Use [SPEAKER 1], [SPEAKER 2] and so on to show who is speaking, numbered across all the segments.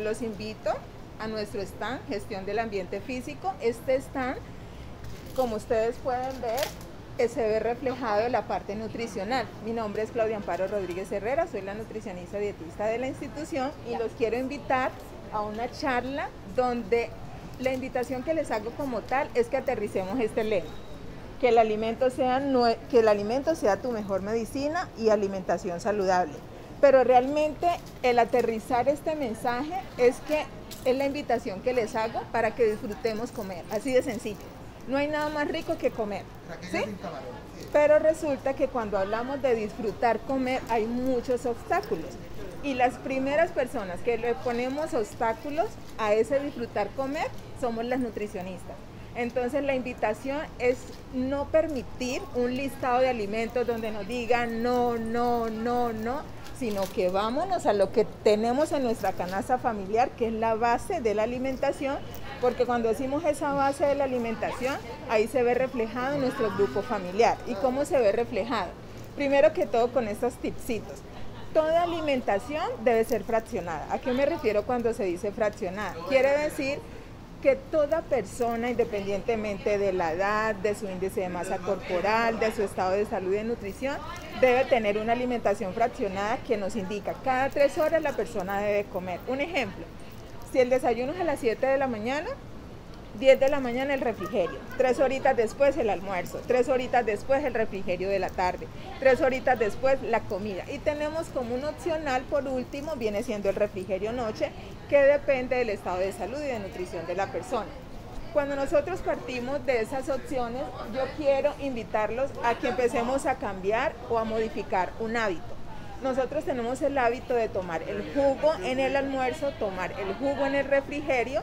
[SPEAKER 1] los invito a nuestro stand, Gestión del Ambiente Físico. Este stand, como ustedes pueden ver, se ve reflejado en la parte nutricional. Mi nombre es Claudia Amparo Rodríguez Herrera, soy la nutricionista dietista de la institución y los quiero invitar a una charla donde la invitación que les hago como tal es que aterricemos este lema, que el alimento sea tu mejor medicina y alimentación saludable. Pero realmente el aterrizar este mensaje es la invitación que les hago para que disfrutemos comer, así de sencillo. No hay nada más rico que comer, ¿sí? Pero resulta que cuando hablamos de disfrutar comer hay muchos obstáculos. Y las primeras personas que le ponemos obstáculos a ese disfrutar comer somos las nutricionistas. Entonces la invitación es no permitir un listado de alimentos donde nos digan no, sino que vámonos a lo que tenemos en nuestra canasta familiar, que es la base de la alimentación, porque cuando decimos esa base de la alimentación, ahí se ve reflejado en nuestro grupo familiar. ¿Y cómo se ve reflejado? Primero que todo con estos tipsitos. Toda alimentación debe ser fraccionada. ¿A qué me refiero cuando se dice fraccionada? Quiere decir que toda persona, independientemente de la edad, de su índice de masa corporal, de su estado de salud y de nutrición, debe tener una alimentación fraccionada que nos indica cada 3 horas la persona debe comer. Un ejemplo, si el desayuno es a las 7 de la mañana, 10 de la mañana el refrigerio, 3 horitas después el almuerzo, 3 horitas después el refrigerio de la tarde, 3 horitas después la comida. Y tenemos como un opcional, por último, viene siendo el refrigerio noche, que depende del estado de salud y de nutrición de la persona. Cuando nosotros partimos de esas opciones, yo quiero invitarlos a que empecemos a cambiar o a modificar un hábito. Nosotros tenemos el hábito de tomar el jugo en el almuerzo, tomar el jugo en el refrigerio,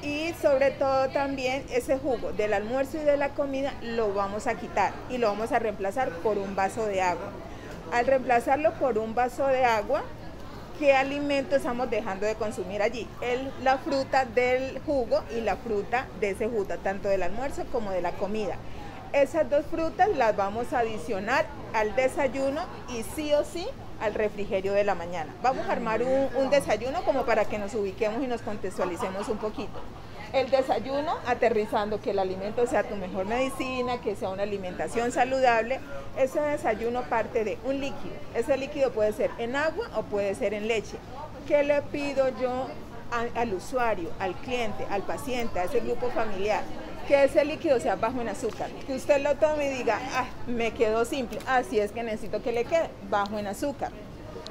[SPEAKER 1] y sobre todo también ese jugo del almuerzo y de la comida lo vamos a quitar y lo vamos a reemplazar por un vaso de agua. Al reemplazarlo por un vaso de agua, ¿qué alimento estamos dejando de consumir allí? La fruta del jugo y la fruta de ese jugo, tanto del almuerzo como de la comida. Esas dos frutas las vamos a adicionar al desayuno y sí o sí al refrigerio de la mañana. Vamos a armar un desayuno como para que nos ubiquemos y nos contextualicemos un poquito. El desayuno, aterrizando que el alimento sea tu mejor medicina, que sea una alimentación saludable. Ese desayuno parte de un líquido. Ese líquido puede ser en agua o puede ser en leche. ¿Qué le pido yo al usuario, al cliente, al paciente, a ese grupo familiar? Que ese líquido sea bajo en azúcar, que usted lo tome y diga, me quedó simple, así es que necesito que le quede bajo en azúcar.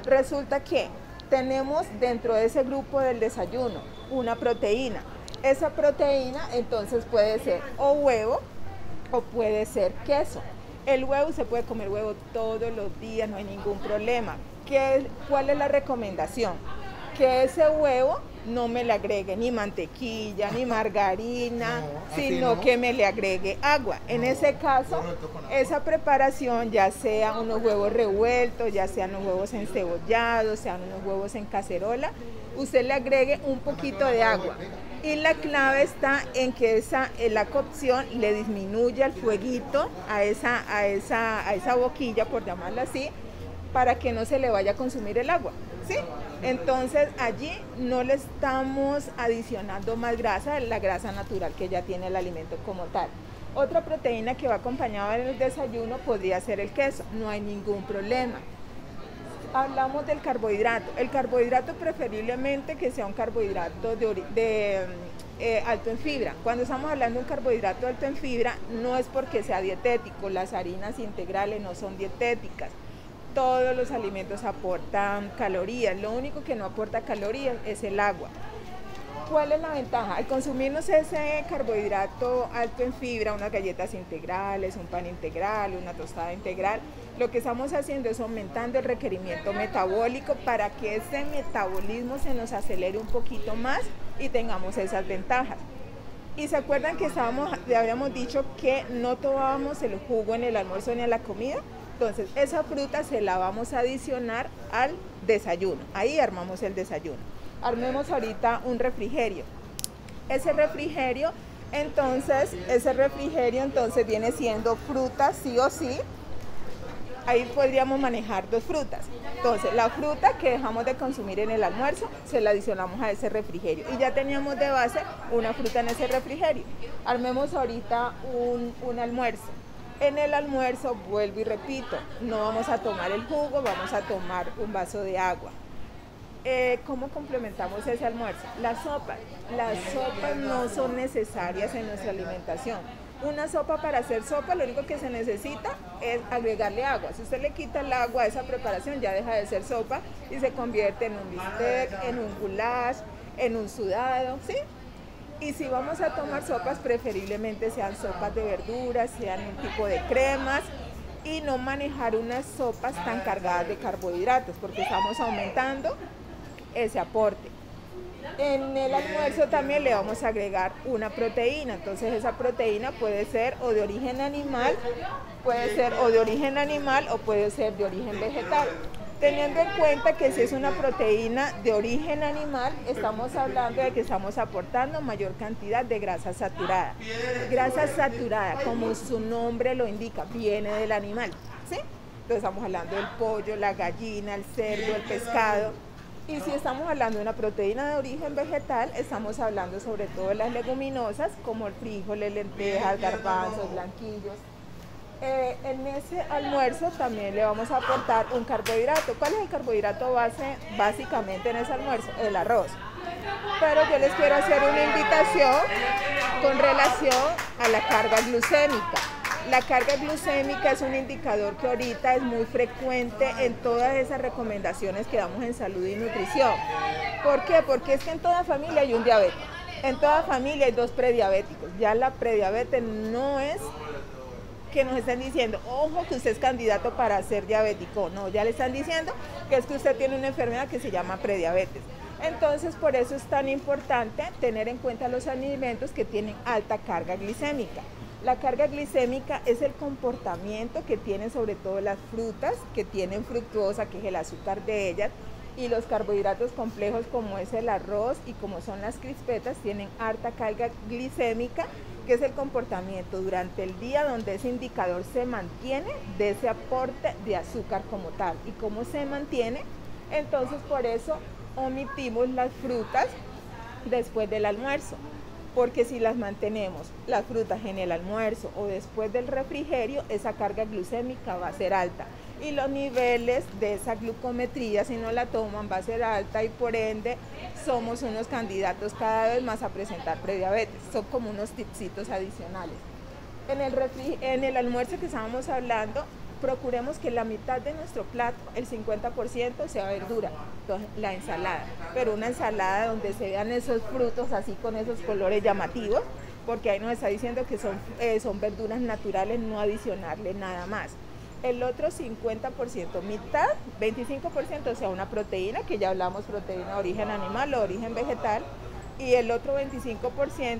[SPEAKER 1] Resulta que tenemos dentro de ese grupo del desayuno una proteína. Esa proteína entonces puede ser o huevo o puede ser queso. El huevo, se puede comer huevo todos los días, no hay ningún problema. ¿Cuál es la recomendación? Que ese huevo no me le agregue ni mantequilla, ni margarina, sino que me le agregue agua. En ese caso, esa preparación, ya sea unos huevos revueltos, ya sean unos huevos encebollados, sean unos huevos en cacerola, usted le agregue un poquito de agua. Y la clave está en que la cocción le disminuya el fueguito a esa boquilla, por llamarla así, para que no se le vaya a consumir el agua, ¿sí? Entonces allí no le estamos adicionando más grasa, la grasa natural que ya tiene el alimento como tal. Otra proteína que va acompañada en el desayuno podría ser el queso, no hay ningún problema. Hablamos del carbohidrato. El carbohidrato preferiblemente que sea un carbohidrato alto en fibra. Cuando estamos hablando de un carbohidrato alto en fibra, no es porque sea dietético, las harinas integrales no son dietéticas. Todos los alimentos aportan calorías, lo único que no aporta calorías es el agua. ¿Cuál es la ventaja? Al consumirnos ese carbohidrato alto en fibra, unas galletas integrales, un pan integral, una tostada integral, lo que estamos haciendo es aumentando el requerimiento metabólico para que ese metabolismo se nos acelere un poquito más y tengamos esas ventajas. Y se acuerdan que habíamos dicho que no tomábamos el jugo en el almuerzo ni en la comida. Entonces esa fruta se la vamos a adicionar al desayuno. Ahí armamos el desayuno. Armemos ahorita un refrigerio. Ese refrigerio entonces viene siendo fruta sí o sí. ahí podríamos manejar 2 frutas. Entonces, la fruta que dejamos de consumir en el almuerzo, se la adicionamos a ese refrigerio. Y ya teníamos de base una fruta en ese refrigerio. Armemos ahorita un almuerzo. En el almuerzo, vuelvo y repito, no vamos a tomar el jugo, vamos a tomar un vaso de agua. ¿Cómo complementamos ese almuerzo? Las sopas no son necesarias en nuestra alimentación. Una sopa, para hacer sopa, lo único que se necesita es agregarle agua. Si usted le quita el agua a esa preparación, ya deja de ser sopa y se convierte en un bistec, en un goulash, en un sudado, ¿sí? Y si vamos a tomar sopas, preferiblemente sean sopas de verduras, sean un tipo de cremas, y no manejar unas sopas tan cargadas de carbohidratos, porque estamos aumentando ese aporte. En el almuerzo también le vamos a agregar una proteína, entonces esa proteína puede ser o de origen animal, o puede ser de origen vegetal. Teniendo en cuenta que si es una proteína de origen animal, estamos hablando de que estamos aportando mayor cantidad de grasa saturada. Grasa saturada, como su nombre lo indica, viene del animal, ¿sí? Entonces estamos hablando del pollo, la gallina, el cerdo, el pescado. Y si estamos hablando de una proteína de origen vegetal, estamos hablando sobre todo de las leguminosas, como el frijol, lentejas, garbanzos, blanquillos. En ese almuerzo también le vamos a aportar un carbohidrato. ¿Cuál es el carbohidrato base básicamente en ese almuerzo? El arroz. Pero yo les quiero hacer una invitación con relación a la carga glucémica. La carga glucémica es un indicador que ahorita es muy frecuente en todas esas recomendaciones que damos en salud y nutrición. ¿Por qué? Porque es que en toda familia hay un diabético. En toda familia hay 2 prediabéticos. Ya la prediabetes no es que nos estén diciendo, ojo, que usted es candidato para ser diabético. No, ya le están diciendo que es que usted tiene una enfermedad que se llama prediabetes. Entonces, por eso es tan importante tener en cuenta los alimentos que tienen alta carga glicémica. La carga glicémica es el comportamiento que tienen sobre todo las frutas, que tienen fructuosa, que es el azúcar de ellas, y los carbohidratos complejos como es el arroz y como son las crispetas, tienen alta carga glicémica, que es el comportamiento durante el día donde ese indicador se mantiene de ese aporte de azúcar como tal. ¿Y cómo se mantiene? Entonces, por eso omitimos las frutas después del almuerzo. Porque si las mantenemos, las frutas en el almuerzo o después del refrigerio, esa carga glucémica va a ser alta. Y los niveles de esa glucometría, si no la toman, va a ser alta y por ende somos unos candidatos cada vez más a presentar prediabetes. Son como unos tipsitos adicionales. En el almuerzo que estábamos hablando, procuremos que la mitad de nuestro plato, el 50%, sea verdura, entonces la ensalada, pero una ensalada donde se vean esos frutos así con esos colores llamativos, porque ahí nos está diciendo que son verduras naturales, no adicionarle nada más. El otro 50%, mitad, 25% sea una proteína, que ya hablamos, proteína de origen animal o de origen vegetal, y el otro 25%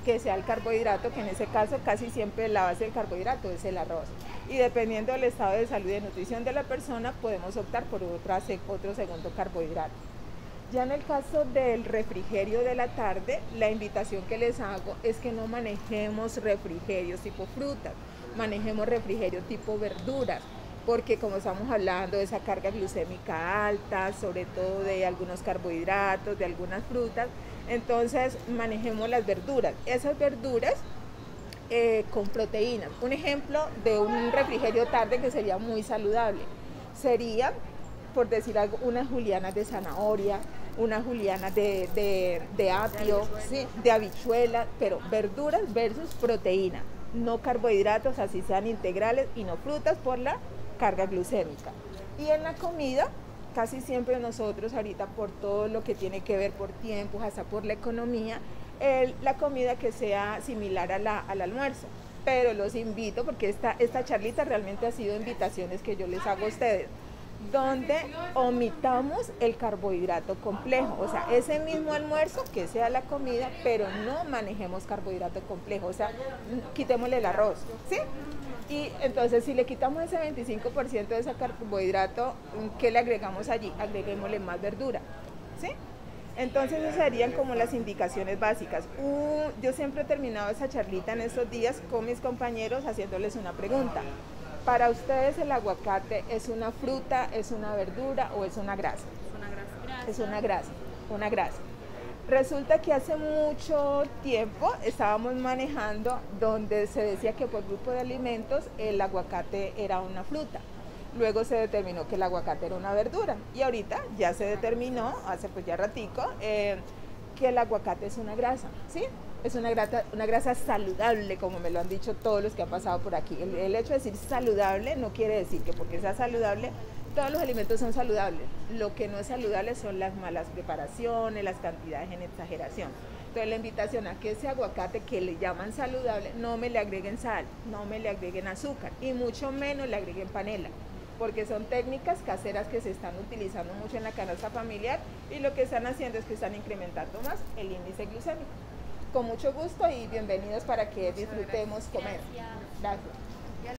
[SPEAKER 1] que sea el carbohidrato, que en ese caso casi siempre la base del carbohidrato es el arroz. Y dependiendo del estado de salud y de nutrición de la persona, podemos optar por otro segundo carbohidrato. Ya en el caso del refrigerio de la tarde, la invitación que les hago es que no manejemos refrigerios tipo frutas, manejemos refrigerio tipo verduras, porque como estamos hablando de esa carga glucémica alta, sobre todo de algunos carbohidratos, de algunas frutas, entonces manejemos las verduras. Esas verduras con proteínas. Un ejemplo de un refrigerio tarde que sería muy saludable sería, por decir algo, unas julianas de zanahoria, unas julianas de apio, ¿sí? De habichuela, pero verduras versus proteína, no carbohidratos, así sean integrales, y no frutas por la carga glucémica. Y en la comida, casi siempre nosotros ahorita, por todo lo que tiene que ver por tiempos, hasta por la economía, la comida que sea similar al almuerzo. Pero los invito, porque esta charlita realmente ha sido invitaciones que yo les hago a ustedes, donde omitamos el carbohidrato complejo, o sea, ese mismo almuerzo que sea la comida, pero no manejemos carbohidrato complejo, o sea, quitémosle el arroz, ¿sí? Y entonces si le quitamos ese 25% de ese carbohidrato, ¿qué le agregamos allí? Agreguémosle más verdura, ¿sí? Entonces esas serían como las indicaciones básicas. Yo siempre he terminado esa charlita en estos días con mis compañeros haciéndoles una pregunta. Para ustedes el aguacate es una fruta, es una verdura o es una grasa.
[SPEAKER 2] Es una grasa.
[SPEAKER 1] Es una grasa. Resulta que hace mucho tiempo estábamos manejando donde se decía que por grupo de alimentos el aguacate era una fruta. Luego se determinó que el aguacate era una verdura y ahorita ya se determinó, hace pues ya ratico, que el aguacate es una grasa, ¿sí? Es una grasa saludable, como me lo han dicho todos los que han pasado por aquí. El hecho de decir saludable no quiere decir que porque sea saludable todos los alimentos son saludables. Lo que no es saludable son las malas preparaciones, las cantidades en exageración. Entonces la invitación a que ese aguacate que le llaman saludable no me le agreguen sal, no me le agreguen azúcar y mucho menos le agreguen panela, porque son técnicas caseras que se están utilizando mucho en la canasta familiar y lo que están haciendo es que están incrementando más el índice glucémico. Con mucho gusto y bienvenidos para que disfrutemos comer.
[SPEAKER 2] Gracias.
[SPEAKER 1] Gracias.